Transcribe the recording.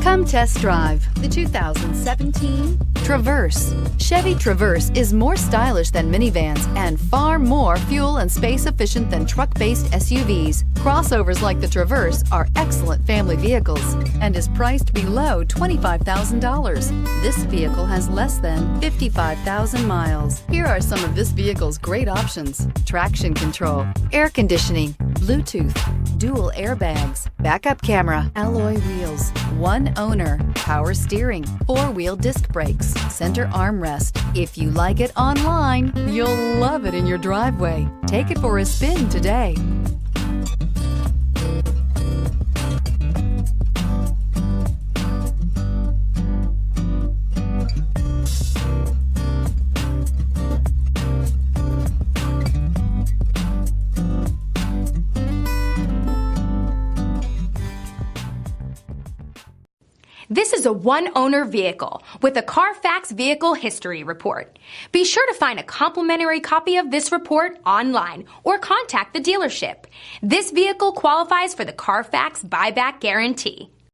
Come test drive the 2017 Traverse. Chevy Traverse is more stylish than minivans and far more fuel and space efficient than truck-based SUVs. Crossovers like the Traverse are excellent family vehicles and is priced below $25,000. This vehicle has less than 55,000 miles. Here are some of this vehicle's great options: traction control, air conditioning, Bluetooth, dual airbags, backup camera, alloy wheels, one owner, power steering, four-wheel disc brakes, center armrest. If you like it online, you'll love it in your driveway. Take it for a spin today. This is a one-owner vehicle with a CARFAX Vehicle History Report. Be sure to find a complimentary copy of this report online or contact the dealership. This vehicle qualifies for the CARFAX Buyback Guarantee.